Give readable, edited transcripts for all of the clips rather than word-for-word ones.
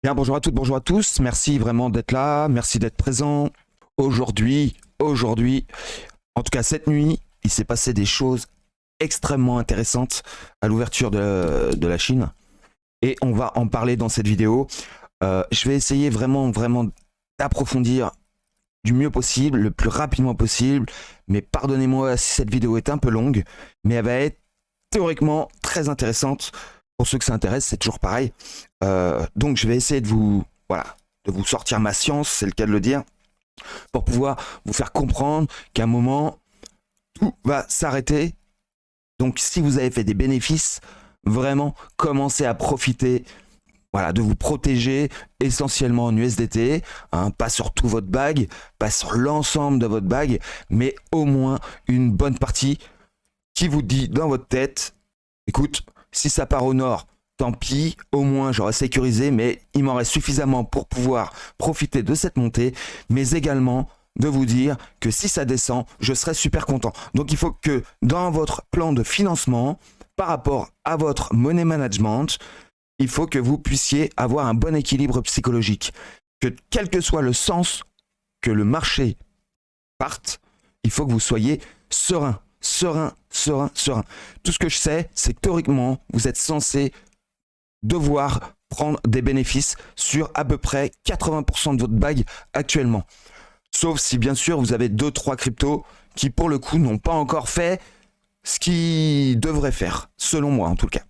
Bien, bonjour à toutes, bonjour à tous. Merci vraiment d'être là, merci d'être présent. Aujourd'hui, en tout cas cette nuit, il s'est passé des choses extrêmement intéressantes à l'ouverture de la Chine. Et on va en parler dans cette vidéo. Je vais essayer vraiment d'approfondir du mieux possible, le plus rapidement possible. Mais pardonnez-moi si cette vidéo est un peu longue, mais elle va être théoriquement très intéressante. Pour ceux que ça intéresse, c'est toujours pareil. Donc je vais essayer de vous sortir ma science, c'est le cas de le dire, pour pouvoir vous faire comprendre qu'à un moment, tout va s'arrêter. Donc si vous avez fait des bénéfices, vraiment commencez à profiter, de vous protéger essentiellement en USDT, pas sur tout votre bag, pas sur l'ensemble de votre bag, mais au moins une bonne partie qui vous dit dans votre tête, écoute, si ça part au nord, tant pis, au moins j'aurai sécurisé, mais il m'en reste suffisamment pour pouvoir profiter de cette montée, mais également de vous dire que si ça descend, je serai super content. Donc il faut que dans votre plan de financement, par rapport à votre money management, il faut que vous puissiez avoir un bon équilibre psychologique. Que quel que soit le sens que le marché parte, il faut que vous soyez serein. Tout ce que je sais, c'est que théoriquement, vous êtes censé devoir prendre des bénéfices sur à peu près 80% de votre bag actuellement. Sauf si bien sûr vous avez 2-3 cryptos qui pour le coup n'ont pas encore fait ce qu'ils devraient faire, selon moi en tout cas.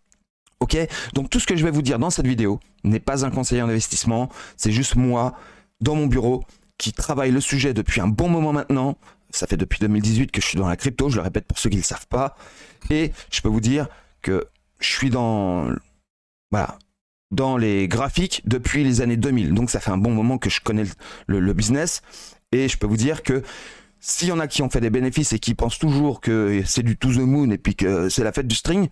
Ok, donc tout ce que je vais vous dire dans cette vidéo n'est pas un conseiller en investissement, c'est juste moi, dans mon bureau, qui travaille le sujet depuis un bon moment maintenant. Ça fait depuis 2018 que je suis dans la crypto, je le répète pour ceux qui ne le savent pas. Et je peux vous dire que je suis dans les graphiques depuis les années 2000. Donc ça fait un bon moment que je connais le business. Et je peux vous dire que s'il y en a qui ont fait des bénéfices et qui pensent toujours que c'est du to the moon et puis que c'est la fête du string,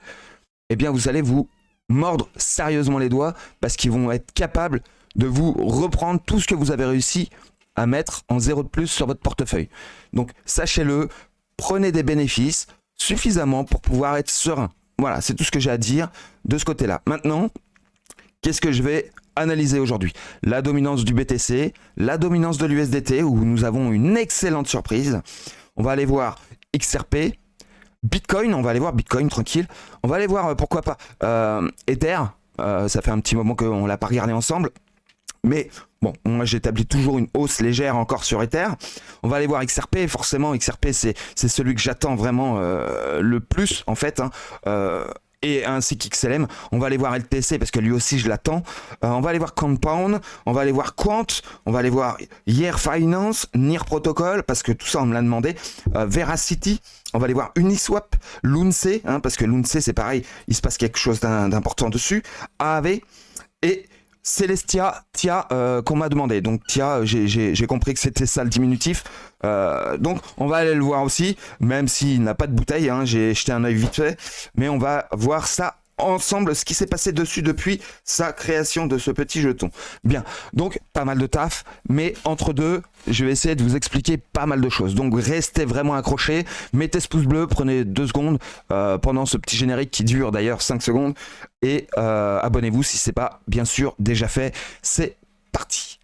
eh bien vous allez vous mordre sérieusement les doigts parce qu'ils vont être capables de vous reprendre tout ce que vous avez réussi à mettre en zéro de plus sur votre portefeuille. Donc sachez-le, prenez des bénéfices suffisamment pour pouvoir être serein. Voilà, c'est tout ce que j'ai à dire de ce côté-là. Maintenant, qu'est-ce que je vais analyser aujourd'hui? La dominance du BTC, la dominance de l'USDT où nous avons une excellente surprise. On va aller voir XRP, Bitcoin, on va aller voir Bitcoin tranquille. On va aller voir pourquoi pas Ether. Ça fait un petit moment qu'on l'a pas regardé ensemble. Mais bon, moi j'établis toujours une hausse légère encore sur Ether. On va aller voir XRP. Forcément, XRP c'est celui que j'attends vraiment le plus en fait. Et ainsi qu'XLM. On va aller voir LTC parce que lui aussi je l'attends. On va aller voir Compound. On va aller voir Quant. On va aller voir Year Finance, NIR Protocol parce que tout ça on me l'a demandé. Veracity. On va aller voir Uniswap, Lunce, parce que Lunce c'est pareil, il se passe quelque chose d'important dessus. AAV et Celestia, Tia, qu'on m'a demandé. Donc Tia, j'ai compris que c'était ça le diminutif. Donc on va aller le voir aussi, même s'il n'a pas de bouteille, j'ai jeté un œil vite fait. Mais on va voir ça ensemble, ce qui s'est passé dessus depuis sa création de ce petit jeton. Bien, donc pas mal de taf, mais entre deux, je vais essayer de vous expliquer pas mal de choses. Donc restez vraiment accrochés, mettez ce pouce bleu, prenez 2 secondes pendant ce petit générique qui dure d'ailleurs 5 secondes et abonnez-vous si c'est pas bien sûr déjà fait. C'est parti.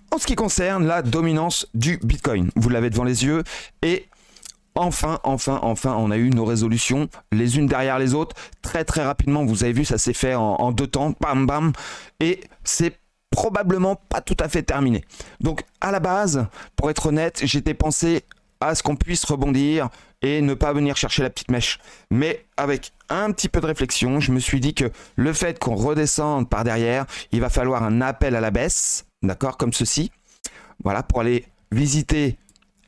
En ce qui concerne la dominance du Bitcoin, vous l'avez devant les yeux et enfin, on a eu nos résolutions les unes derrière les autres très rapidement. Vous avez vu, ça s'est fait en 2 temps, bam bam, et c'est probablement pas tout à fait terminé. Donc à la base, pour être honnête, j'étais pensé à ce qu'on puisse rebondir et ne pas venir chercher la petite mèche. Mais avec un petit peu de réflexion, je me suis dit que le fait qu'on redescende par derrière, il va falloir un appel à la baisse, d'accord, comme ceci. Voilà, pour aller visiter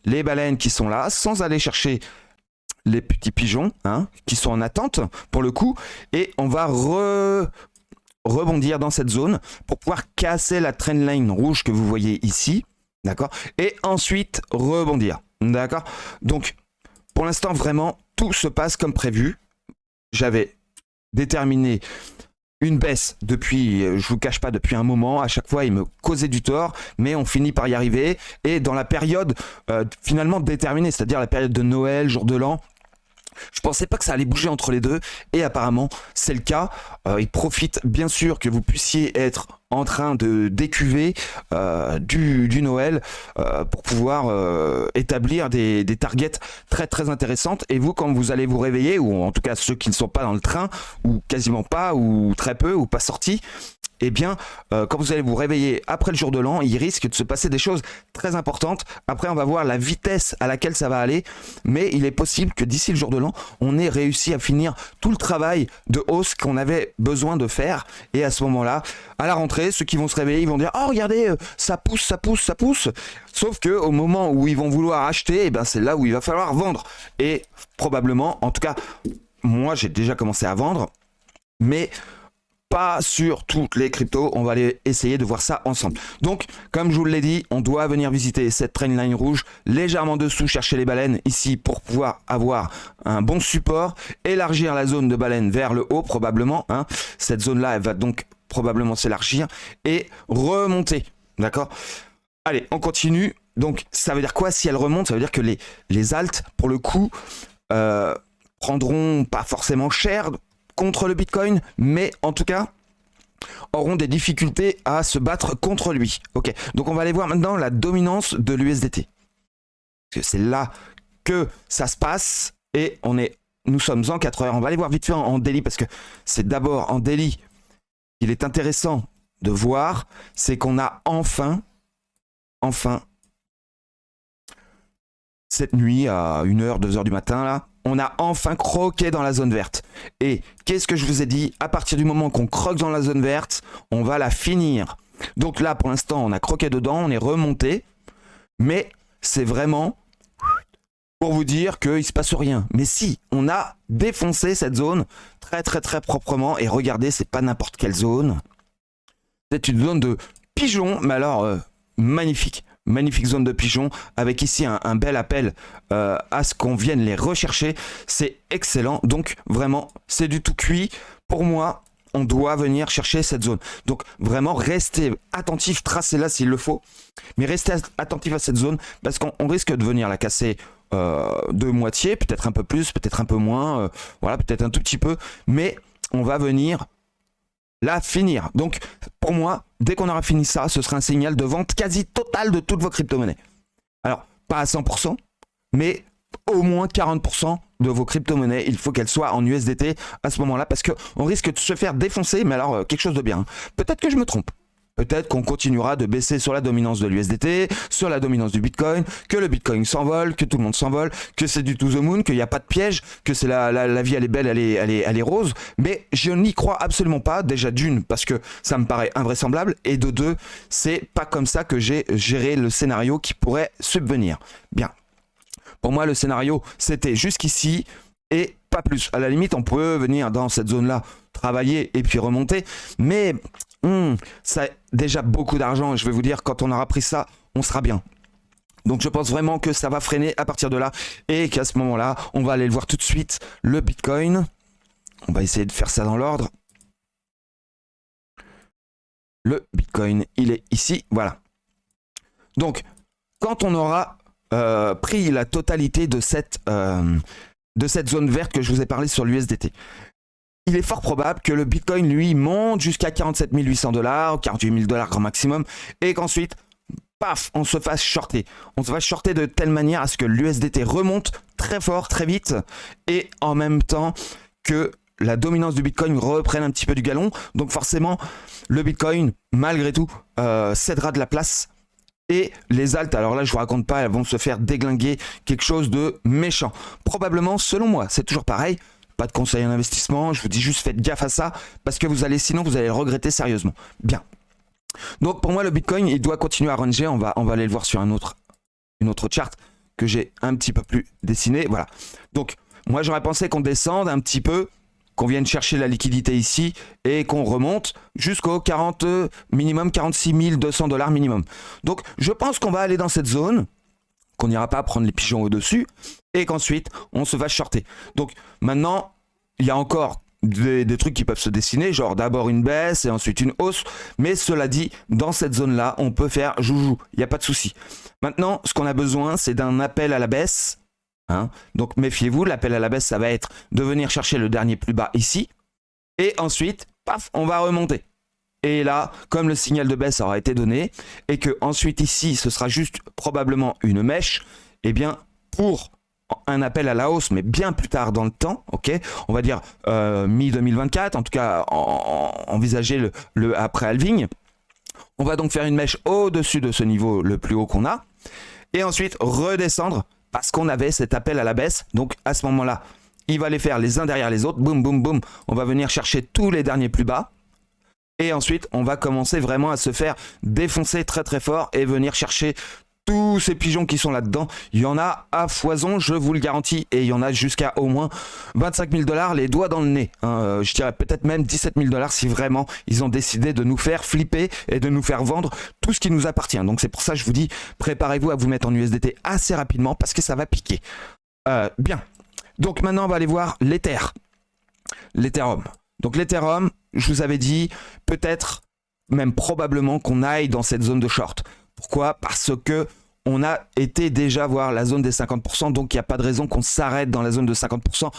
les baleines qui sont là, sans aller chercher les petits pigeons, qui sont en attente pour le coup. Et on va rebondir dans cette zone pour pouvoir casser la trendline rouge que vous voyez ici, d'accord, et ensuite rebondir, d'accord. Donc pour l'instant vraiment tout se passe comme prévu. J'avais déterminé une baisse depuis, je vous cache pas, depuis un moment. À chaque fois il me causait du tort, mais on finit par y arriver. Et dans la période finalement déterminée, c'est-à-dire la période de Noël, jour de l'an, Je pensais pas que ça allait bouger entre les deux et apparemment c'est le cas. Il profite bien sûr que vous puissiez être en train de décuver du Noël pour pouvoir établir des targets très très intéressantes. Et vous, quand vous allez vous réveiller, ou en tout cas ceux qui ne sont pas dans le train, ou quasiment pas, ou très peu, ou pas sortis, eh bien, quand vous allez vous réveiller après le jour de l'an, il risque de se passer des choses très importantes. Après, on va voir la vitesse à laquelle ça va aller, mais il est possible que d'ici le jour de l'an, on ait réussi à finir tout le travail de hausse qu'on avait besoin de faire. Et à ce moment-là, à la rentrée, ceux qui vont se réveiller, ils vont dire « Oh, regardez, ça pousse, ça pousse, ça pousse !» Sauf que au moment où ils vont vouloir acheter, eh ben, c'est là où il va falloir vendre. Et probablement, en tout cas, moi, j'ai déjà commencé à vendre, mais pas sur toutes les cryptos, on va aller essayer de voir ça ensemble. Donc, comme je vous l'ai dit, on doit venir visiter cette trendline rouge, légèrement dessous, chercher les baleines ici pour pouvoir avoir un bon support, élargir la zone de baleines vers le haut probablement. Cette zone-là, elle va donc probablement s'élargir et remonter. D'accord ? Allez, on continue. Donc, ça veut dire quoi si elle remonte ? Ça veut dire que les alts, pour le coup, prendront pas forcément cher contre le Bitcoin, mais en tout cas auront des difficultés à se battre contre lui. Ok, donc on va aller voir maintenant la dominance de l'USDT. C'est là que ça se passe et nous sommes en 4 heures. On va aller voir vite fait en daily parce que c'est d'abord en daily qu'il est intéressant de voir, c'est qu'on a enfin cette nuit à 1h, 2h du matin là, on a enfin croqué dans la zone verte. Et qu'est-ce que je vous ai dit ? À partir du moment qu'on croque dans la zone verte, on va la finir. Donc là, pour l'instant, on a croqué dedans, on est remonté. Mais c'est vraiment pour vous dire qu'il ne se passe rien. Mais si, on a défoncé cette zone très très très proprement. Et regardez, c'est pas n'importe quelle zone. C'est une zone de pigeons, mais alors magnifique. Magnifique zone de pigeons avec ici un bel appel à ce qu'on vienne les rechercher. C'est excellent. Donc vraiment, c'est du tout cuit. Pour moi, on doit venir chercher cette zone. Donc vraiment, restez attentif, tracez-la s'il le faut. Mais restez attentif à cette zone parce qu'on risque de venir la casser de moitié, peut-être un peu plus, peut-être un peu moins. Voilà, peut-être un tout petit peu. Mais on va venir la finir. Donc pour moi, dès qu'on aura fini ça, ce sera un signal de vente quasi total de toutes vos crypto-monnaies. Alors, pas à 100%, mais au moins 40% de vos crypto-monnaies, il faut qu'elles soient en USDT à ce moment-là, parce qu'on risque de se faire défoncer, mais alors quelque chose de bien. Peut-être que je me trompe. Peut-être qu'on continuera de baisser sur la dominance de l'USDT, sur la dominance du Bitcoin, que le Bitcoin s'envole, que tout le monde s'envole, que c'est du to the moon, qu'il n'y a pas de piège, que c'est la vie elle est belle, elle est rose. Mais je n'y crois absolument pas. Déjà d'une, parce que ça me paraît invraisemblable. Et de deux, c'est pas comme ça que j'ai géré le scénario qui pourrait subvenir. Bien. Pour moi, le scénario, c'était jusqu'ici et pas plus. À la limite, on peut venir dans cette zone-là, travailler et puis remonter. Mais ça a déjà beaucoup d'argent. Je vais vous dire, quand on aura pris ça, on sera bien. Donc je pense vraiment que ça va freiner à partir de là. Et qu'à ce moment-là, on va aller le voir tout de suite. Le Bitcoin. On va essayer de faire ça dans l'ordre. Le Bitcoin, il est ici. Voilà. Donc, quand on aura pris la totalité de cette zone verte que je vous ai parlé sur l'USDT, il est fort probable que le Bitcoin, lui, monte jusqu'à 47 800 $, 48 000 $, grand maximum, et qu'ensuite, paf, on se fasse shorter. On se fasse shorter de telle manière à ce que l'USDT remonte très fort, très vite, et en même temps que la dominance du Bitcoin reprenne un petit peu du galon. Donc forcément, le Bitcoin, malgré tout, cédera de la place. Et les alts, alors là je vous raconte pas, elles vont se faire déglinguer quelque chose de méchant. Probablement, selon moi, c'est toujours pareil. Pas de conseil en investissement, je vous dis juste faites gaffe à ça, parce que sinon vous allez le regretter sérieusement. Bien. Donc pour moi le Bitcoin, il doit continuer à ranger, on va aller le voir sur une autre chart que j'ai un petit peu plus dessinée. Voilà. Donc moi j'aurais pensé qu'on descende un petit peu, qu'on vienne chercher la liquidité ici et qu'on remonte jusqu'au 46 200 $ minimum. Donc je pense qu'on va aller dans cette zone, qu'on n'ira pas prendre les pigeons au-dessus, et qu'ensuite, on se va shorter. Donc, maintenant, il y a encore des trucs qui peuvent se dessiner, genre d'abord une baisse et ensuite une hausse, mais cela dit, dans cette zone-là, on peut faire joujou, il n'y a pas de souci. Maintenant, ce qu'on a besoin, c'est d'un appel à la baisse, Hein. Donc méfiez-vous, l'appel à la baisse, ça va être de venir chercher le dernier plus bas ici. Et ensuite, paf, on va remonter. Et là, comme le signal de baisse aura été donné, et que ensuite ici, ce sera juste probablement une mèche, eh bien, pour un appel à la hausse, mais bien plus tard dans le temps, ok, on va dire mi-2024, en tout cas, envisager le après halving. On va donc faire une mèche au-dessus de ce niveau le plus haut qu'on a, et ensuite redescendre, parce qu'on avait cet appel à la baisse. Donc à ce moment-là, il va les faire les uns derrière les autres, boum, boum, boum, on va venir chercher tous les derniers plus bas. Et ensuite, on va commencer vraiment à se faire défoncer très très fort et venir chercher tous ces pigeons qui sont là-dedans. Il y en a à foison, je vous le garantis. Et il y en a jusqu'à au moins 25 000 $, les doigts dans le nez. Hein. Je dirais peut-être même 17 000 $ si vraiment ils ont décidé de nous faire flipper et de nous faire vendre tout ce qui nous appartient. Donc c'est pour ça que je vous dis, préparez-vous à vous mettre en USDT assez rapidement parce que ça va piquer. Bien. Donc maintenant, on va aller voir l'Ether. L'Ethereum. Donc l'Ethereum, je vous avais dit, peut-être, même probablement qu'on aille dans cette zone de short. Pourquoi ? Parce que on a été déjà voir la zone des 50%, donc il n'y a pas de raison qu'on s'arrête dans la zone de 50%.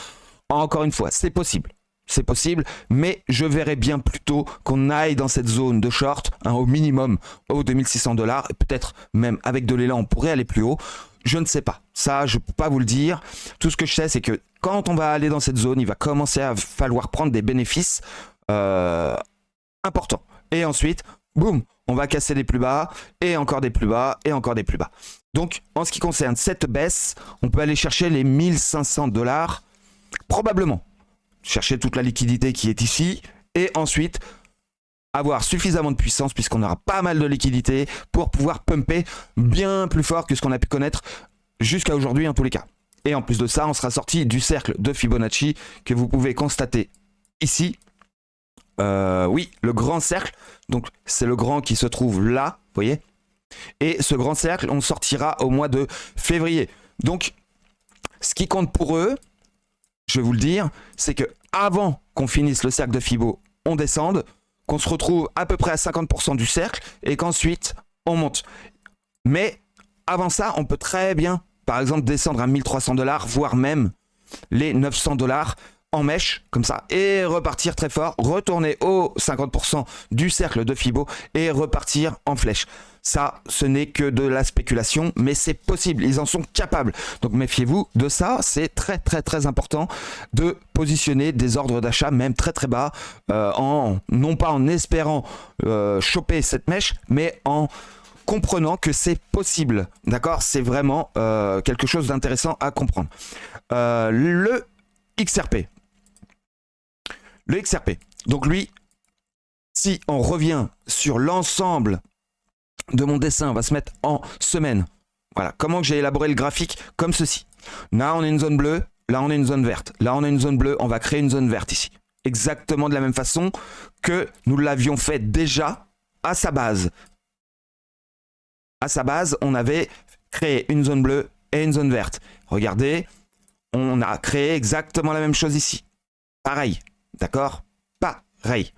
Encore une fois, c'est possible. C'est possible, mais je verrais bien plutôt qu'on aille dans cette zone de short, hein, au minimum aux 2600 $, et peut-être même avec de l'élan, on pourrait aller plus haut. Je ne sais pas. Ça, je ne peux pas vous le dire. Tout ce que je sais, c'est que quand on va aller dans cette zone, il va commencer à falloir prendre des bénéfices importants. Et ensuite, boum, on va casser des plus bas, et encore des plus bas, et encore des plus bas. Donc, en ce qui concerne cette baisse, on peut aller chercher les 1500 $, probablement. Chercher toute la liquidité qui est ici, et ensuite avoir suffisamment de puissance, puisqu'on aura pas mal de liquidité, pour pouvoir pumper bien plus fort que ce qu'on a pu connaître jusqu'à aujourd'hui en tous les cas. Et en plus de ça, on sera sorti du cercle de Fibonacci que vous pouvez constater ici. Oui, le grand cercle, donc c'est le grand qui se trouve là, vous voyez. Et ce grand cercle, on sortira au mois de février. Donc, ce qui compte pour eux, je vais vous le dire, c'est que avant qu'on finisse le cercle de Fibo, on descende, qu'on se retrouve à peu près à 50% du cercle et qu'ensuite on monte. Mais avant ça, on peut très bien, par exemple, descendre à 1300 $, voire même les 900 $ en mèche, comme ça, et repartir très fort, retourner aux 50% du cercle de Fibo et repartir en flèche. Ça, ce n'est que de la spéculation, mais c'est possible, ils en sont capables. Donc méfiez-vous de ça, c'est très très très important de positionner des ordres d'achat, même très très bas, non pas en espérant choper cette mèche, mais en comprenant que c'est possible. D'accord ? C'est vraiment quelque chose d'intéressant à comprendre. Le XRP. Le XRP. Donc lui, si on revient sur l'ensemble de mon dessin, on va se mettre en semaine. Voilà, comment j'ai élaboré le graphique comme ceci. Là, on a une zone bleue, là, on a une zone verte. Là, on a une zone bleue, on va créer une zone verte ici. Exactement de la même façon que nous l'avions fait déjà à sa base. À sa base, on avait créé une zone bleue et une zone verte. Regardez, on a créé exactement la même chose ici. Pareil, d'accord ? Pareil.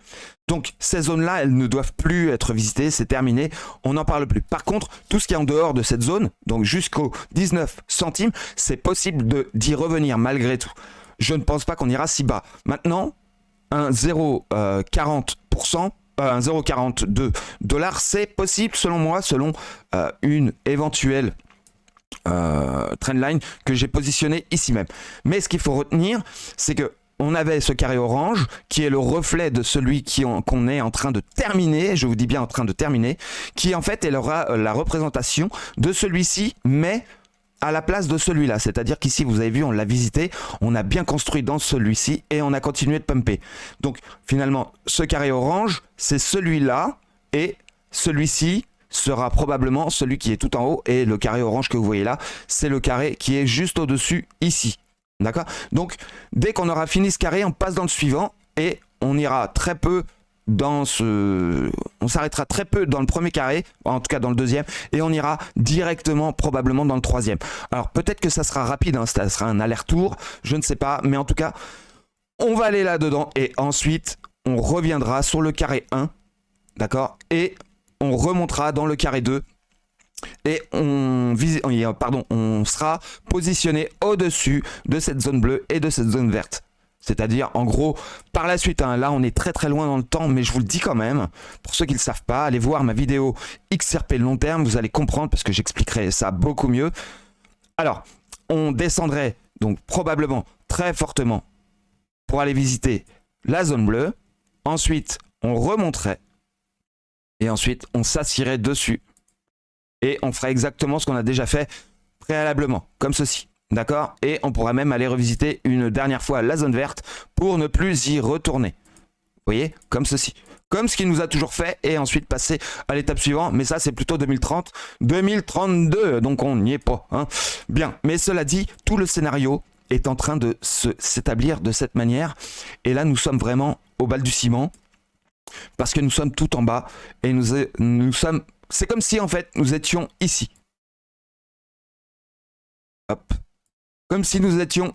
Donc ces zones-là, elles ne doivent plus être visitées, c'est terminé, on n'en parle plus. Par contre, tout ce qui est en dehors de cette zone, donc jusqu'aux 19 centimes, c'est possible d'y revenir malgré tout. Je ne pense pas qu'on ira si bas. Maintenant, un 0,40%, un 0,42 $, c'est possible selon moi, selon une éventuelle trendline que j'ai positionné ici même. Mais ce qu'il faut retenir, c'est que on avait ce carré orange qui est le reflet de celui qu'on est en train de terminer, je vous dis bien en train de terminer, qui en fait est la représentation de celui-ci, mais à la place de celui-là. C'est-à-dire qu'ici, vous avez vu, on l'a visité, on a bien construit dans celui-ci et on a continué de pumper. Donc finalement, ce carré orange, c'est celui-là et celui-ci sera probablement celui qui est tout en haut et le carré orange que vous voyez là, c'est le carré qui est juste au-dessus ici. D'accord ? Donc, dès qu'on aura fini ce carré, on passe dans le suivant et on ira très peu on s'arrêtera très peu dans le premier carré, en tout cas dans le deuxième, et on ira directement probablement dans le troisième. Alors, peut-être que ça sera rapide, hein, ça sera un aller-retour, je ne sais pas, mais en tout cas, on va aller là-dedans et ensuite, on reviendra sur le carré 1, d'accord ? Et on remontera dans le carré 2 et on sera positionné au-dessus de cette zone bleue et de cette zone verte. C'est-à-dire, en gros, par la suite, hein, là on est très très loin dans le temps, mais je vous le dis quand même, pour ceux qui ne le savent pas, allez voir ma vidéo XRP long terme, vous allez comprendre parce que j'expliquerai ça beaucoup mieux. Alors, on descendrait donc probablement très fortement pour aller visiter la zone bleue, ensuite on remonterait, et ensuite on s'assierait dessus, et on ferait exactement ce qu'on a déjà fait préalablement, comme ceci. D'accord? Et on pourra même aller revisiter une dernière fois la zone verte pour ne plus y retourner. Vous voyez? Comme ceci. Comme ce qu'il nous a toujours fait et ensuite passer à l'étape suivante. Mais ça, c'est plutôt 2030, 2032. Donc on n'y est pas. Hein. Bien. Mais cela dit, tout le scénario est en train de s'établir de cette manière. Et là, nous sommes vraiment au balbutiement. Parce que nous sommes tout en bas. Et nous sommes... C'est comme si, en fait, nous étions ici. Hop. Comme si nous étions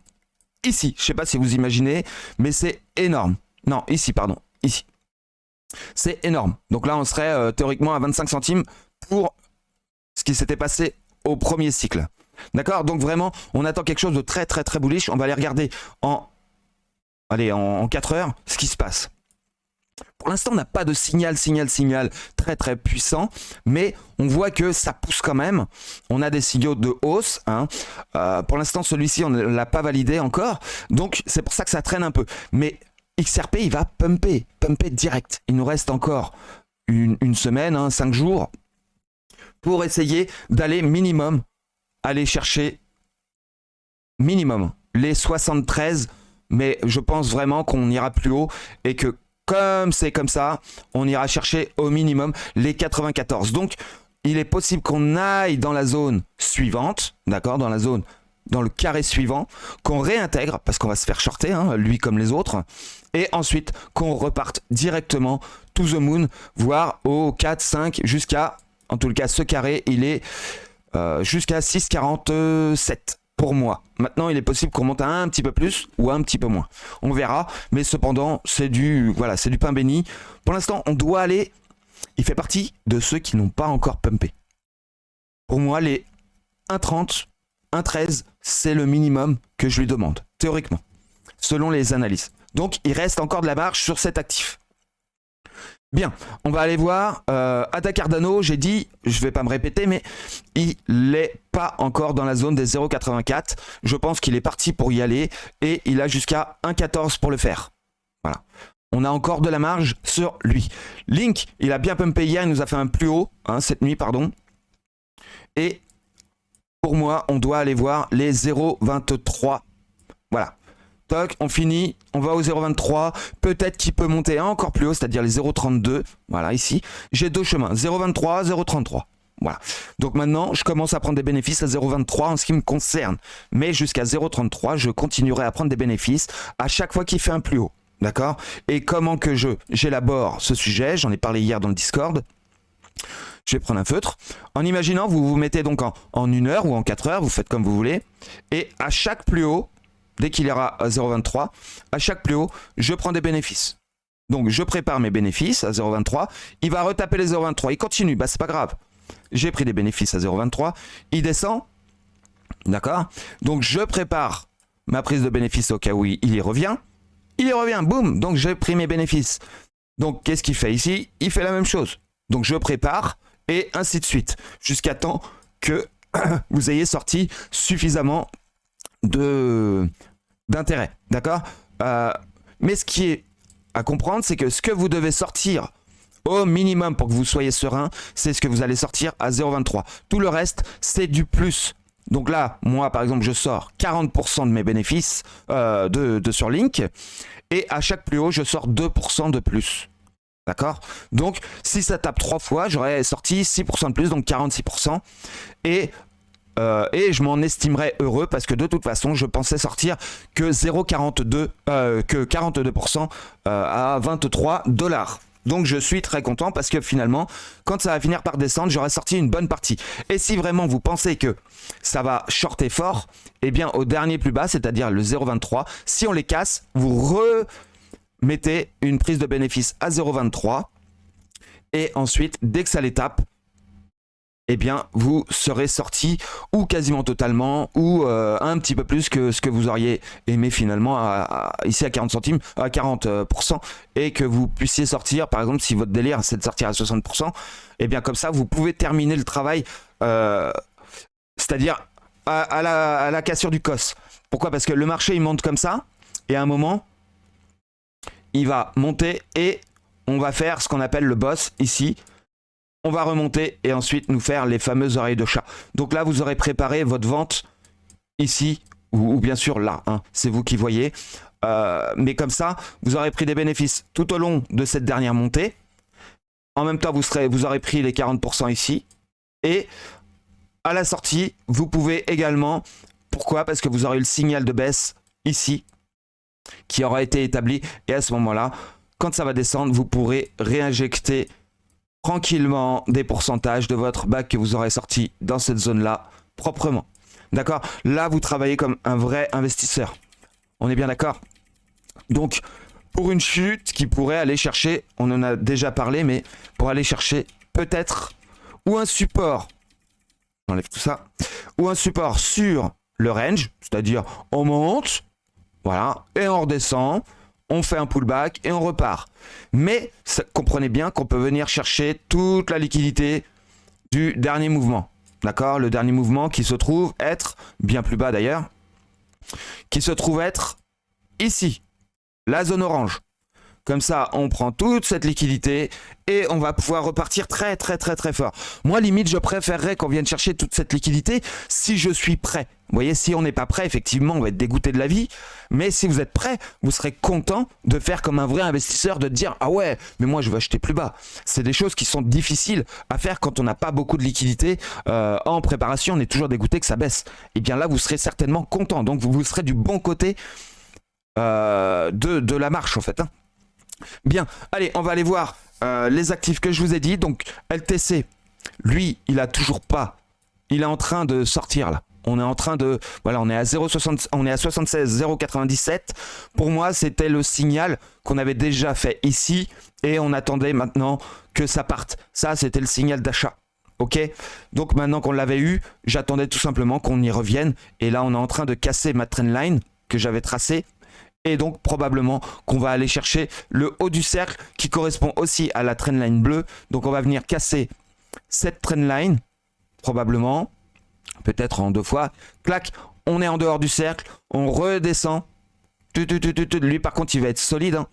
ici. Je ne sais pas si vous imaginez, mais c'est énorme. Non, ici, pardon. Ici. C'est énorme. Donc là, on serait théoriquement à 25 centimes pour ce qui s'était passé au premier cycle. D'accord? Donc vraiment, on attend quelque chose de très, très, très bullish. On va aller regarder en 4 heures ce qui se passe. Pour l'instant, on n'a pas de signal très très puissant, mais on voit que ça pousse quand même. On a des signaux de hausse. Hein. Pour l'instant, celui-ci, on ne l'a pas validé encore. Donc, c'est pour ça que ça traîne un peu. Mais XRP, il va pumper direct. Il nous reste encore une semaine, 5 jours, pour essayer d'aller minimum, aller chercher minimum les 73. Mais je pense vraiment qu'on ira plus haut et que comme c'est comme ça, on ira chercher au minimum les 94. Donc, il est possible qu'on aille dans la zone suivante, d'accord, dans le carré suivant, qu'on réintègre, parce qu'on va se faire shorter, hein, lui comme les autres, et ensuite qu'on reparte directement to the moon, voire au 4, 5, jusqu'à, en tout cas, ce carré, il est jusqu'à 6,47. Pour moi. Maintenant, il est possible qu'on monte un petit peu plus ou un petit peu moins. On verra. Mais cependant, c'est du pain béni. Pour l'instant, on doit aller... Il fait partie de ceux qui n'ont pas encore pumpé. Pour moi, les 1,30, 1,13, c'est le minimum que je lui demande, théoriquement, selon les analyses. Donc, il reste encore de la marge sur cet actif. Bien, on va aller voir Ada Cardano, j'ai dit, je ne vais pas me répéter, mais il n'est pas encore dans la zone des 0,84. Je pense qu'il est parti pour y aller et il a jusqu'à 1,14 pour le faire. Voilà. On a encore de la marge sur lui. Link, il a bien pumpé hier, il nous a fait un plus haut, cette nuit, pardon. Et pour moi, on doit aller voir les 0,23. Voilà. Toc, on finit, on va au 0,23, peut-être qu'il peut monter encore plus haut, c'est-à-dire les 0,32, voilà ici. J'ai deux chemins, 0,23, 0,33, voilà. Donc maintenant, je commence à prendre des bénéfices à 0,23 en ce qui me concerne. Mais jusqu'à 0,33, je continuerai à prendre des bénéfices à chaque fois qu'il fait un plus haut, d'accord? Et comment que j'élabore ce sujet, j'en ai parlé hier dans le Discord. Je vais prendre un feutre. En imaginant, vous vous mettez donc en 1 heure ou en 4 heures, vous faites comme vous voulez. Et à chaque plus haut, dès qu'il ira à 0,23, à chaque plus haut, je prends des bénéfices. Donc, je prépare mes bénéfices à 0,23. Il va retaper les 0,23. Il continue. Bah, c'est pas grave. J'ai pris des bénéfices à 0,23. Il descend. D'accord? Donc, je prépare ma prise de bénéfices au cas où il y revient. Il y revient. Boum. Donc, j'ai pris mes bénéfices. Donc, qu'est-ce qu'il fait ici? Il fait la même chose. Donc, je prépare et ainsi de suite. Jusqu'à temps que vous ayez sorti suffisamment d'intérêt, d'accord, mais ce qui est à comprendre, c'est que ce que vous devez sortir au minimum pour que vous soyez serein, c'est ce que vous allez sortir à 0,23. Tout le reste, c'est du plus. Donc là, moi, par exemple, je sors 40% de mes bénéfices de sur Link, et à chaque plus haut, je sors 2% de plus. D'accord? Donc, si ça tape 3 fois, j'aurais sorti 6% de plus, donc 46%. Et je m'en estimerais heureux parce que de toute façon, je pensais sortir que 0,42, que 42% à 23 $. Donc je suis très content parce que finalement, quand ça va finir par descendre, j'aurai sorti une bonne partie. Et si vraiment vous pensez que ça va shorter fort, eh bien au dernier plus bas, c'est-à-dire le 0,23, si on les casse, vous remettez une prise de bénéfice à 0,23 et ensuite, dès que ça les tape, eh bien, vous serez sorti ou quasiment totalement ou un petit peu plus que ce que vous auriez aimé finalement ici à 40 centimes, à 40%, et que vous puissiez sortir, par exemple, si votre délire c'est de sortir à 60%, eh bien, comme ça, vous pouvez terminer le travail, c'est-à-dire à la cassure du COS. Pourquoi? Parce que le marché, il monte comme ça, et à un moment, il va monter et on va faire ce qu'on appelle le boss ici. On va remonter et ensuite nous faire les fameuses oreilles de chat. Donc là, vous aurez préparé votre vente ici ou bien sûr là. Hein, c'est vous qui voyez. Mais comme ça, vous aurez pris des bénéfices tout au long de cette dernière montée. En même temps, vous aurez pris les 40% ici. Et à la sortie, vous pouvez également... Pourquoi? Parce que vous aurez le signal de baisse ici qui aura été établi. Et à ce moment-là, quand ça va descendre, vous pourrez réinjecter tranquillement des pourcentages de votre bac que vous aurez sorti dans cette zone-là proprement. D'accord? Là, vous travaillez comme un vrai investisseur. On est bien d'accord? Donc, pour une chute qui pourrait aller chercher, on en a déjà parlé, mais pour aller chercher peut-être ou un support, j'enlève tout ça, ou un support sur le range, c'est-à-dire on monte, voilà, et on redescend, on fait un pullback et on repart. Mais comprenez bien qu'on peut venir chercher toute la liquidité du dernier mouvement. D'accord? Le dernier mouvement qui se trouve être, bien plus bas d'ailleurs, qui se trouve être ici, la zone orange. Comme ça, on prend toute cette liquidité et on va pouvoir repartir très fort. Moi, limite, je préférerais qu'on vienne chercher toute cette liquidité si je suis prêt. Vous voyez, si on n'est pas prêt, effectivement, on va être dégoûté de la vie. Mais si vous êtes prêt, vous serez content de faire comme un vrai investisseur, de dire « Ah ouais, mais moi, je vais acheter plus bas ». C'est des choses qui sont difficiles à faire quand on n'a pas beaucoup de liquidité. En préparation, on est toujours dégoûté que ça baisse. Et bien là, vous serez certainement content. Donc, vous serez du bon côté de la marche, en fait. Hein. Bien, allez, on va aller voir les actifs que je vous ai dit. Donc, LTC, lui, il a toujours pas. Il est en train de sortir là. On est en train de... Voilà, on est à 0,60, on est à 76, 0,97. Pour moi, c'était le signal qu'on avait déjà fait ici. Et on attendait maintenant que ça parte. Ça, c'était le signal d'achat. Ok? Donc, maintenant qu'on l'avait eu, j'attendais tout simplement qu'on y revienne. Et là, on est en train de casser ma trendline que j'avais tracée. Et donc, probablement qu'on va aller chercher le haut du cercle qui correspond aussi à la trendline bleue. Donc, on va venir casser cette trendline, probablement, peut-être en 2 fois. Clac, on est en dehors du cercle, on redescend. Lui, par contre, il va être solide. Hein.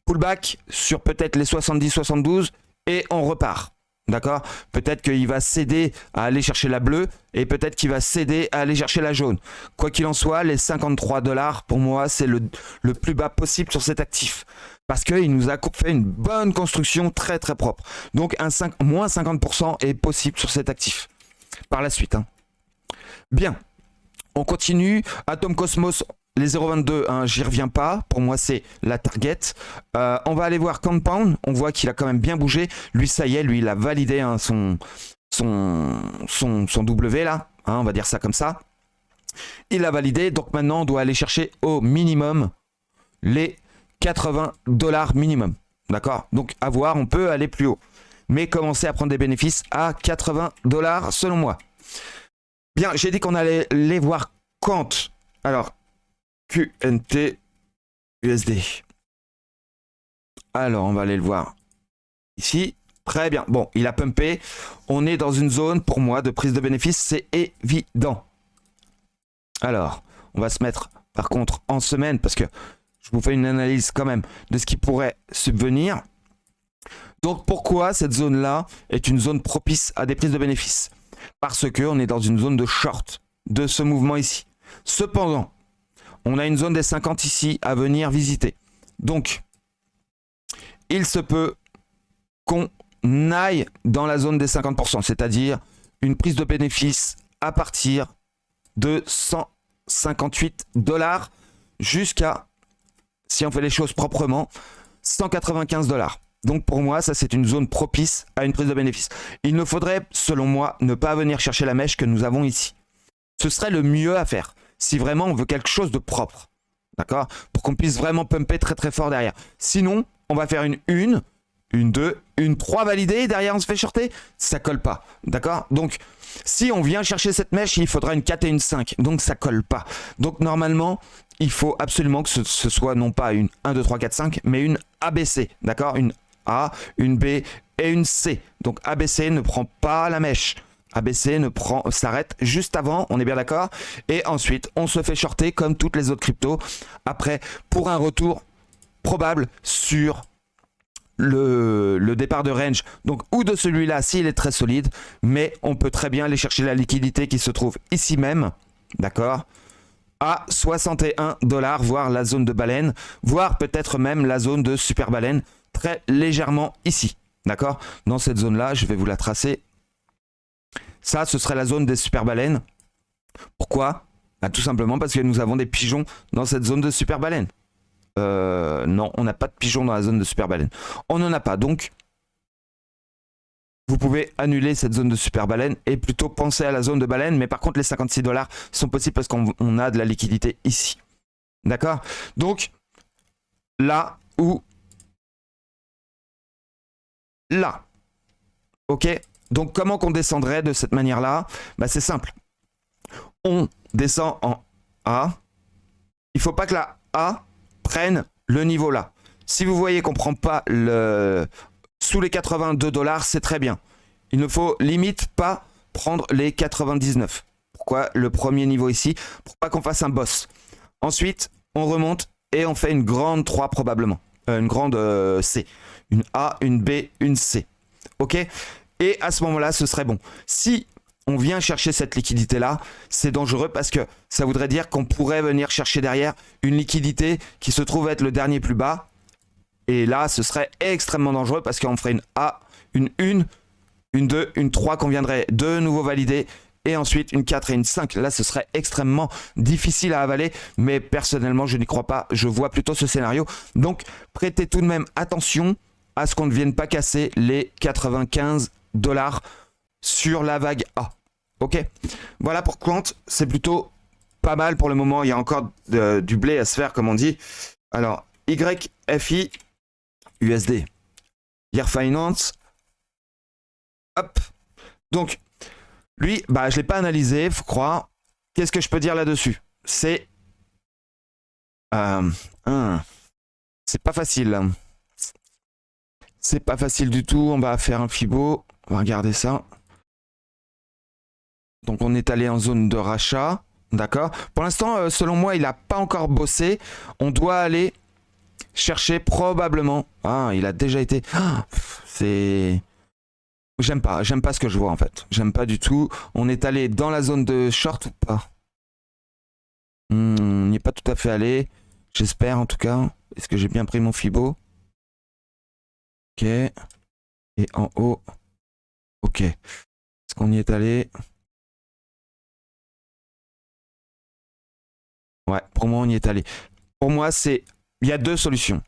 Pullback sur peut-être les 70-72 et on repart. D'accord? Peut-être qu'il va céder à aller chercher la bleue et peut-être qu'il va céder à aller chercher la jaune. Quoi qu'il en soit, les 53 $, pour moi, c'est le plus bas possible sur cet actif. Parce qu'il nous a fait une bonne construction très propre. Donc, moins 50% est possible sur cet actif. Par la suite. Hein. Bien. On continue. Atom Cosmos. Les 0,22, hein, j'y reviens pas. Pour moi, c'est la target. On va aller voir Compound. On voit qu'il a quand même bien bougé. Lui, ça y est, lui, il a validé hein, son W là. Hein, on va dire ça comme ça. Il a validé. Donc maintenant, on doit aller chercher au minimum les 80 $ minimum. D'accord? Donc, à voir, on peut aller plus haut. Mais commencer à prendre des bénéfices à 80 $ selon moi. Bien, j'ai dit qu'on allait les voir quand. Alors, QNT USD. Alors, on va aller le voir ici. Très bien. Bon, il a pumpé. On est dans une zone, pour moi, de prise de bénéfice. C'est évident. Alors, on va se mettre, par contre, en semaine, parce que je vous fais une analyse quand même de ce qui pourrait subvenir. Donc, pourquoi cette zone-là est une zone propice à des prises de bénéfices? Parce qu'on est dans une zone de short de ce mouvement ici. Cependant, on a une zone des 50 ici à venir visiter. Donc, il se peut qu'on aille dans la zone des 50%, c'est-à-dire une prise de bénéfice à partir de 158 $ jusqu'à, si on fait les choses proprement, 195 $. Donc pour moi, ça c'est une zone propice à une prise de bénéfice. Il ne faudrait, selon moi, ne pas venir chercher la mèche que nous avons ici. Ce serait le mieux à faire. Si vraiment on veut quelque chose de propre, d'accord? Pour qu'on puisse vraiment pumper très fort derrière. Sinon, on va faire une une 2, une 3 validée, derrière on se fait shorter, ça colle pas, d'accord? Donc, si on vient chercher cette mèche, il faudra une 4 et une 5, donc ça colle pas. Donc, normalement, il faut absolument que ce soit non pas une 1, 2, 3, 4, 5, mais une ABC, d'accord? Une A, une B et une C. Donc, ABC ne prend pas la mèche. ABC s'arrête juste avant, on est bien d'accord? Et ensuite, on se fait shorter comme toutes les autres cryptos. Après, pour un retour probable sur le départ de range, donc ou de celui-là s'il est très solide, mais on peut très bien aller chercher la liquidité qui se trouve ici même, d'accord, à 61 $, voire la zone de baleine, voire peut-être même la zone de super baleine, très légèrement ici, d'accord. Dans cette zone-là, je vais vous la tracer. Ça, ce serait la zone des super baleines. Pourquoi? Bah, tout simplement parce que nous avons des pigeons dans cette zone de super baleine. Non, on n'a pas de pigeons dans la zone de super baleine. On n'en a pas, donc vous pouvez annuler cette zone de super baleine et plutôt penser à la zone de baleine. Mais par contre, les 56 $ sont possibles parce qu'on a de la liquidité ici. D'accord? Donc, là ou là. Ok? Donc, comment qu'on descendrait de cette manière-là? Bah, c'est simple. On descend en A. Il ne faut pas que la A prenne le niveau là. Si vous voyez qu'on ne prend pas sous les 82 $, c'est très bien. Il ne faut limite pas prendre les 99. Pourquoi le premier niveau ici? Pour pas qu'on fasse un boss. Ensuite, on remonte et on fait une grande 3 probablement. Une grande C. Une A, une B, une C. Ok? Et à ce moment-là, ce serait bon. Si on vient chercher cette liquidité-là, c'est dangereux parce que ça voudrait dire qu'on pourrait venir chercher derrière une liquidité qui se trouve être le dernier plus bas. Et là, ce serait extrêmement dangereux parce qu'on ferait une A, une 1, une 2, une 3 qu'on viendrait de nouveau valider. Et ensuite une 4 et une 5. Là, ce serait extrêmement difficile à avaler. Mais personnellement, je n'y crois pas. Je vois plutôt ce scénario. Donc, prêtez tout de même attention à ce qu'on ne vienne pas casser les 95 $ sur la vague A. Ok, voilà pour Quant, c'est plutôt pas mal pour le moment. Il y a encore du blé à se faire, comme on dit. Alors, YFI, USD, Year Finance. Hop. Donc, lui, bah, je ne l'ai pas analysé, faut croire. Qu'est-ce que je peux dire là-dessus? C'est c'est pas facile. C'est pas facile du tout. On va faire un Fibo. On va regarder ça. Donc on est allé en zone de rachat, d'accord. Pour l'instant, selon moi, il n'a pas encore bossé. On doit aller chercher probablement. Ah, il a déjà été. Ah, c'est. J'aime pas ce que je vois en fait. J'aime pas du tout. On est allé dans la zone de short ou pas? On n'y est pas tout à fait allé. J'espère en tout cas. Est-ce que j'ai bien pris mon Fibo? Ok. Et en haut. Ok. Est-ce qu'on y est allé? Ouais, pour moi, on y est allé. Pour moi, il y a deux solutions.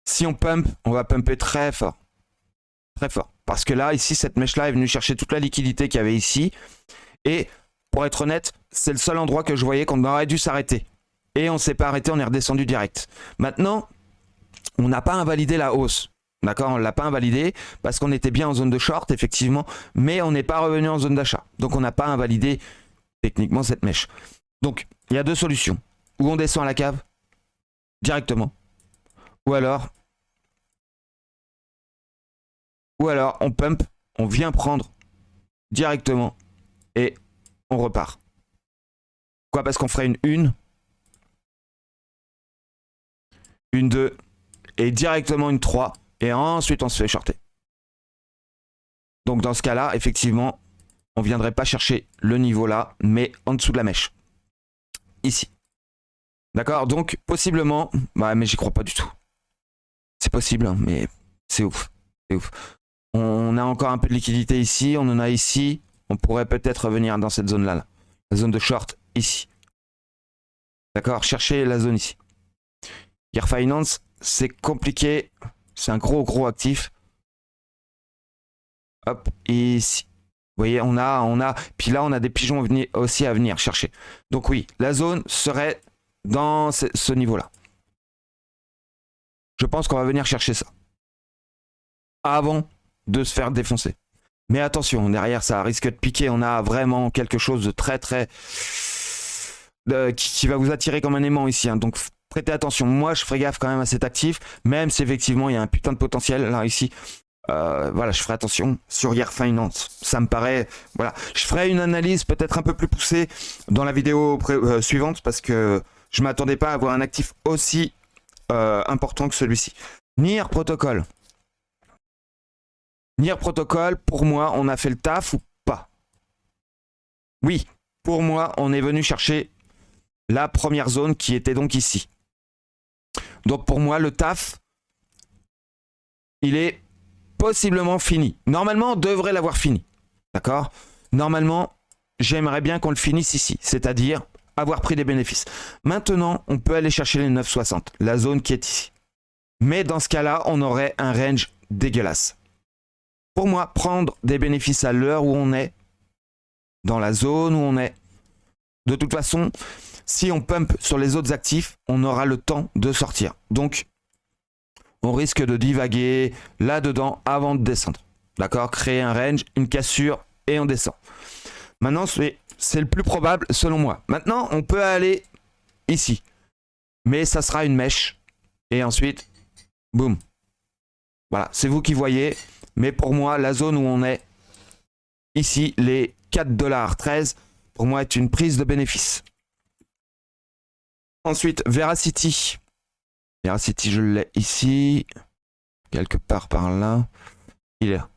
Si on pump, on va pumper très fort. Très fort. Parce que là, ici, cette mèche-là est venue chercher toute la liquidité qu'il y avait ici. Et pour être honnête, c'est le seul endroit que je voyais qu'on aurait dû s'arrêter. Et on ne s'est pas arrêté, on est redescendu direct. Maintenant, on n'a pas invalidé la hausse. D'accord, on ne l'a pas invalidé parce qu'on était bien en zone de short, effectivement, mais on n'est pas revenu en zone d'achat. Donc, on n'a pas invalidé techniquement cette mèche. Donc, il y a deux solutions. Ou on descend à la cave directement. Ou alors on pump, on vient prendre directement et on repart. Pourquoi? Parce qu'on ferait une 2 et directement une 3 et ensuite on se fait shorter. Donc dans ce cas-là, effectivement, on ne viendrait pas chercher le niveau là, mais en dessous de la mèche. Ici. D'accord? Donc possiblement, bah, mais j'y crois pas du tout. C'est possible, hein, mais c'est ouf. C'est ouf. On a encore un peu de liquidité ici, on en a ici. On pourrait peut-être revenir dans cette zone-là. Là. La zone de short, ici. D'accord? Cherchez la zone ici. Year Finance, c'est compliqué. C'est un gros actif. Hop, ici. Vous voyez, on a. Puis là, on a des pigeons aussi à venir chercher. Donc oui, la zone serait dans ce niveau-là. Je pense qu'on va venir chercher ça. avant de se faire défoncer. Mais attention, derrière ça risque de piquer, on a vraiment quelque chose de très qui va vous attirer comme un aimant ici, hein. Donc prêtez attention, moi je ferai gaffe quand même à cet actif, même si effectivement il y a un putain de potentiel là ici. Voilà, je ferai attention sur Year Finance. Ça me paraît, voilà, je ferai une analyse peut-être un peu plus poussée dans la vidéo suivante parce que je m'attendais pas à avoir un actif aussi important que celui-ci. Near Protocol. Near Protocol, pour moi, on a fait le taf ou pas? Oui, pour moi, on est venu chercher la première zone qui était donc ici. Donc pour moi, le taf, il est possiblement fini. Normalement, on devrait l'avoir fini. D'accord? Normalement, j'aimerais bien qu'on le finisse ici, c'est-à-dire avoir pris des bénéfices. Maintenant, on peut aller chercher les 9,60, la zone qui est ici. Mais dans ce cas-là, on aurait un range dégueulasse. Pour moi, prendre des bénéfices à l'heure où on est, dans la zone où on est, de toute façon, si on pump sur les autres actifs, on aura le temps de sortir. Donc, on risque de divaguer là-dedans avant de descendre. D'accord? Créer un range, une cassure et on descend. Maintenant, c'est le plus probable selon moi. Maintenant, on peut aller ici. Mais ça sera une mèche. Et ensuite, boum. Voilà, c'est vous qui voyez. Mais pour moi, la zone où on est, ici, les 4,13$, pour moi, est une prise de bénéfice. Ensuite, Veracity. Veracity, je l'ai ici. Quelque part par là. Il est là.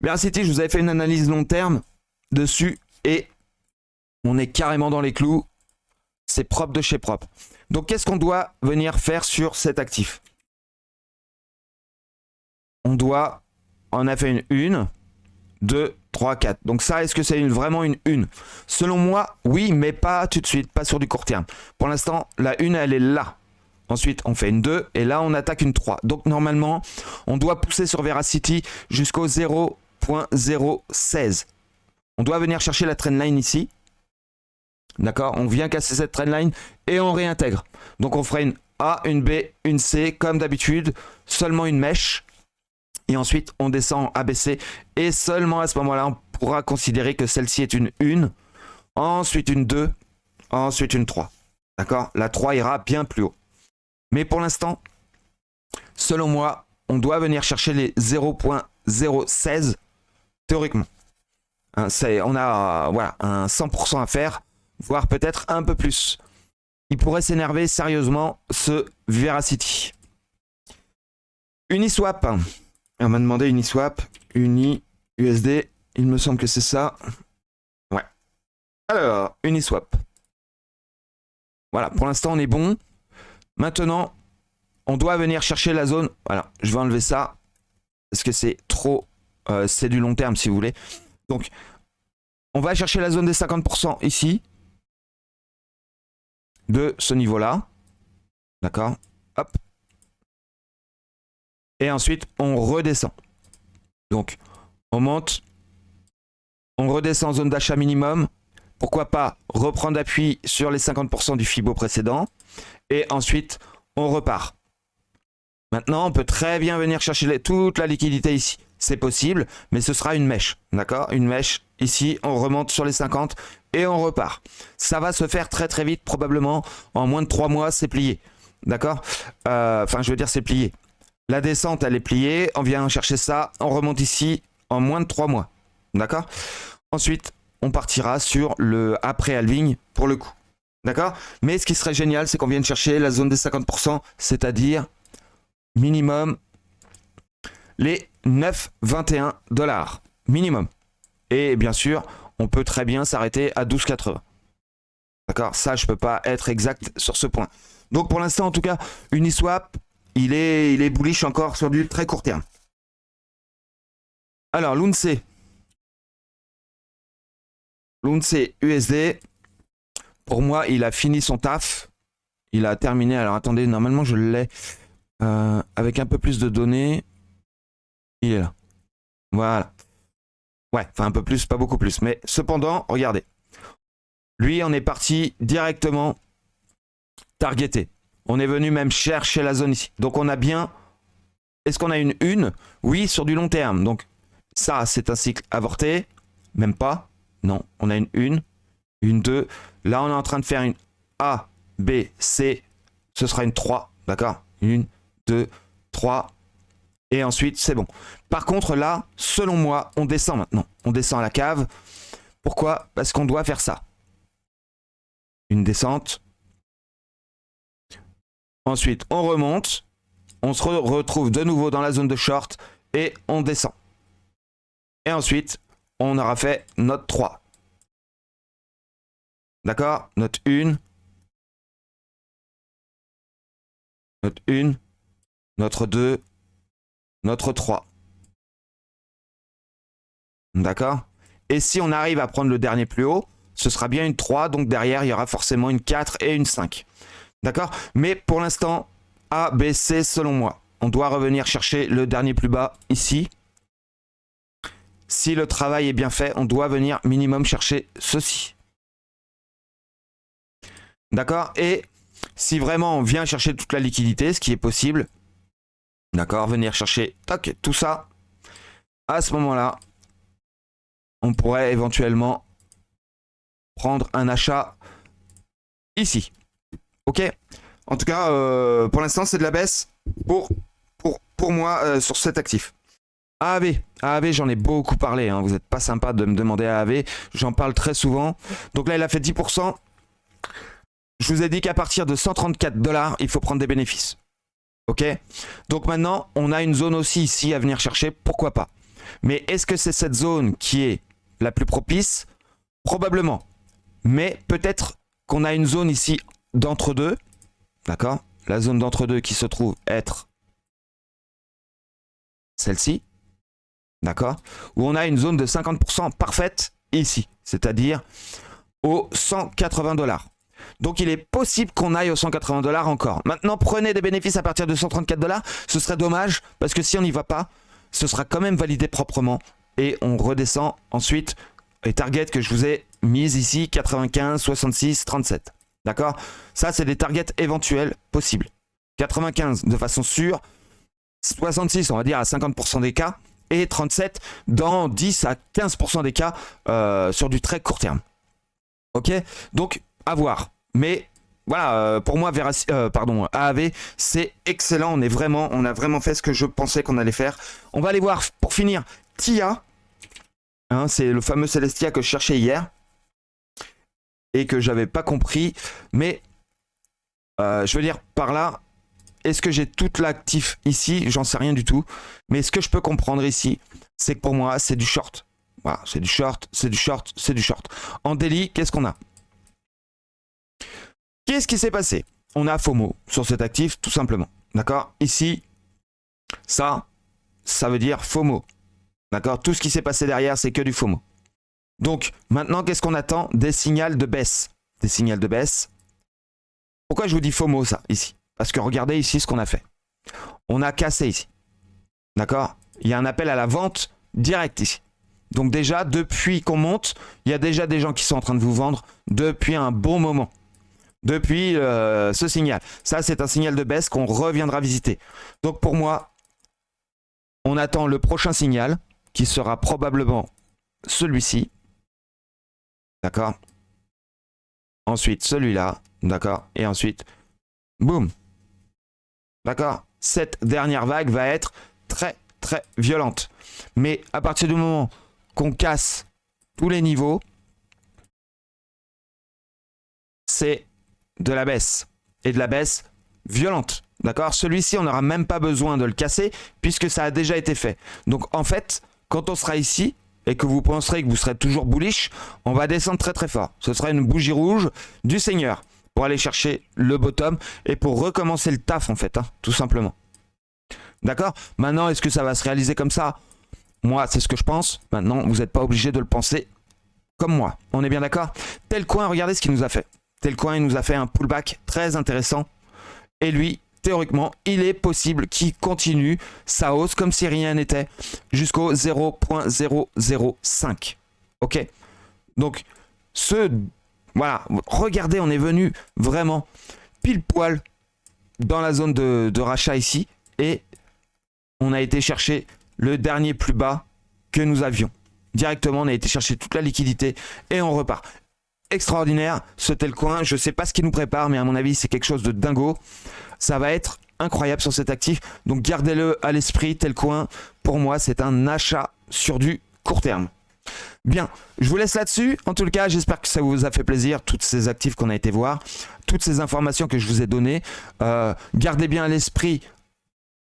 Veracity, je vous avais fait une analyse long terme dessus. Et on est carrément dans les clous. C'est propre de chez propre. Donc, qu'est-ce qu'on doit venir faire sur cet actif? On a fait une 1, 2, 3, 4. Donc ça, est-ce que c'est vraiment une 1? Selon moi, oui, mais pas tout de suite, pas sur du court terme. Pour l'instant, la 1, elle est là. Ensuite, on fait une 2 et là, on attaque une 3. Donc normalement, on doit pousser sur Veracity jusqu'au 0.016. On doit venir chercher la trendline ici. D'accord? On vient casser cette trendline et on réintègre. Donc on fera une A, une B, une C, comme d'habitude, seulement une mèche. Et ensuite, on descend en ABC. Et seulement à ce moment-là, on pourra considérer que celle-ci est une 1. Ensuite, une 2. Ensuite, une 3. D'accord? La 3 ira bien plus haut. Mais pour l'instant, selon moi, on doit venir chercher les 0.016 théoriquement. Hein, on a voilà, un 100% à faire, voire peut-être un peu plus. Il pourrait s'énerver sérieusement, ce Veracity. Uniswap. On m'a demandé Uniswap, USD, il me semble que c'est ça. Ouais. Alors, Uniswap. Voilà, pour l'instant on est bon. Maintenant, on doit venir chercher la zone. Voilà, je vais enlever ça. Parce que c'est trop... c'est du long terme si vous voulez. Donc, on va chercher la zone des 50% ici. De ce niveau-là. D'accord? Hop. Et ensuite, on redescend. Donc, on monte. On redescend en zone d'achat minimum. Pourquoi pas reprendre appui sur les 50% du Fibo précédent. Et ensuite, on repart. Maintenant, on peut très bien venir chercher toute la liquidité ici. C'est possible, mais ce sera une mèche. D'accord? Une mèche ici, on remonte sur les 50 et on repart. Ça va se faire très très vite, probablement. En moins de 3 mois, c'est plié. D'accord? Enfin, je veux dire, c'est plié. La descente, elle est pliée. On vient chercher ça. On remonte ici en moins de 3 mois. D'accord? Ensuite, on partira sur le après-halving pour le coup. D'accord? Mais ce qui serait génial, c'est qu'on vienne chercher la zone des 50%, c'est-à-dire minimum les 9,21$. Minimum. Et bien sûr, on peut très bien s'arrêter à 12,80. D'accord? Ça, je ne peux pas être exact sur ce point. Donc pour l'instant, en tout cas, Uniswap, il est bullish encore sur du très court terme. Alors, Lunce USD, pour moi, il a fini son taf. Il a terminé. Alors, attendez, normalement, je l'ai avec un peu plus de données. Il est là. Voilà. Ouais, enfin un peu plus, pas beaucoup plus. Mais cependant, regardez. Lui, on est parti directement targeté. On est venu même chercher la zone ici. Donc, on a bien Est-ce qu'on a une 1? Oui, sur du long terme. Donc ça, c'est un cycle avorté. Même pas. Non, on a une 1, une 2. Là, on est en train de faire une A, B, C. Ce sera une 3. D'accord? 1, 2, 3. Et ensuite, c'est bon. Par contre, là, selon moi, on descend maintenant. On descend à la cave. Pourquoi? Parce qu'on doit faire ça. Une descente. Ensuite, on remonte. On se retrouve de nouveau dans la zone de short. Et on descend. Et ensuite, on aura fait notre 3. D'accord? Notre 1. Notre 1. Notre 2. Notre 3. D'accord? Et si on arrive à prendre le dernier plus haut, ce sera bien une 3. Donc derrière, il y aura forcément une 4 et une 5. D'accord? Mais pour l'instant, A, B, C, selon moi. On doit revenir chercher le dernier plus bas ici. Si le travail est bien fait, on doit venir minimum chercher ceci. D'accord? Et si vraiment on vient chercher toute la liquidité, ce qui est possible, d'accord, venir chercher tout ça, à ce moment-là, on pourrait éventuellement prendre un achat ici. Ok? En tout cas, pour l'instant, c'est de la baisse pour moi sur cet actif. AAV, j'en ai beaucoup parlé. Hein. Vous n'êtes pas sympa de me demander AAV. J'en parle très souvent. Donc là, il a fait 10%. Je vous ai dit qu'à partir de 134 $, il faut prendre des bénéfices. Ok? Donc maintenant, on a une zone aussi ici à venir chercher. Pourquoi pas? Mais est-ce que c'est cette zone qui est la plus propice? Probablement. Mais peut-être qu'on a une zone ici d'entre-deux. D'accord? La zone d'entre-deux qui se trouve être celle-ci. D'accord? Où on a une zone de 50% parfaite ici. C'est-à-dire aux 180 $. Donc il est possible qu'on aille aux 180 $ encore. Maintenant, prenez des bénéfices à partir de 134 $. Ce serait dommage parce que si on n'y va pas, ce sera quand même validé proprement. Et on redescend ensuite les targets que je vous ai mises ici, 95, 66, 37. D'accord? Ça, c'est des targets éventuels possibles. 95 de façon sûre, 66, on va dire à 50% des cas, et 37 dans 10 à 15% des cas sur du très court terme. Ok? Donc, à voir. Mais voilà, pour moi, AAV, c'est excellent. On a vraiment fait ce que je pensais qu'on allait faire. On va aller voir, pour finir, TIA. Hein, c'est le fameux Celestia que je cherchais hier et que j'avais pas compris. Mais je veux dire, par là, est-ce que j'ai tout l'actif ici? J'en sais rien du tout. Mais ce que je peux comprendre ici, c'est que pour moi, c'est du short. Voilà, c'est du short, c'est du short, c'est du short. En daily, qu'est-ce qu'on a? Qu'est-ce qui s'est passé? On a FOMO sur cet actif, tout simplement. D'accord? Ici, ça veut dire FOMO. D'accord? Tout ce qui s'est passé derrière, c'est que du FOMO. Donc, maintenant, qu'est-ce qu'on attend? Des signaux de baisse. Des signaux de baisse. Pourquoi je vous dis FOMO, ça, ici? Parce que regardez ici ce qu'on a fait. On a cassé ici. D'accord? Il y a un appel à la vente direct ici. Donc déjà, depuis qu'on monte, il y a déjà des gens qui sont en train de vous vendre depuis un bon moment. Depuis ce signal. Ça, c'est un signal de baisse qu'on reviendra visiter. Donc pour moi, on attend le prochain signal qui sera probablement celui-ci. D'accord? Ensuite, celui-là. D'accord? Et ensuite, boum. D'accord? Cette dernière vague va être très, très violente. Mais à partir du moment qu'on casse tous les niveaux, c'est de la baisse. Et de la baisse violente. D'accord? Celui-ci, on n'aura même pas besoin de le casser puisque ça a déjà été fait. Donc en fait, quand on sera ici et que vous penserez que vous serez toujours bullish, on va descendre très très fort. Ce sera une bougie rouge du Seigneur pour aller chercher le bottom et pour recommencer le taf en fait, hein, tout simplement. D'accord? Maintenant, est-ce que ça va se réaliser comme ça? Moi, c'est ce que je pense. Maintenant, vous n'êtes pas obligé de le penser comme moi. On est bien d'accord? Telcoin, regardez ce qu'il nous a fait. Telcoin, il nous a fait un pullback très intéressant. Et lui, théoriquement, il est possible qu'il continue sa hausse comme si rien n'était jusqu'au 0.005. Ok? Donc, voilà, regardez, on est venu vraiment pile poil dans la zone de rachat ici. Et on a été chercher le dernier plus bas que nous avions. Directement, on a été chercher toute la liquidité et on repart. Extraordinaire, ce tel coin. Je sais pas ce qui nous prépare, mais à mon avis, c'est quelque chose de dingo. Ça va être incroyable sur cet actif. Donc gardez-le à l'esprit, tel coin. Pour moi, c'est un achat sur du court terme. Bien, je vous laisse là-dessus. En tout cas, j'espère que ça vous a fait plaisir, toutes ces actifs qu'on a été voir, toutes ces informations que je vous ai données. Gardez bien à l'esprit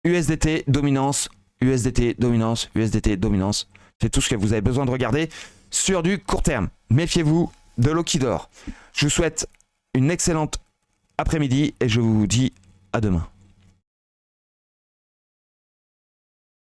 USDT, dominance, USDT, dominance, USDT, dominance. C'est tout ce que vous avez besoin de regarder sur du court terme. Méfiez-vous de l'eau qui dort. Je vous souhaite une excellente après-midi et je vous dis à demain.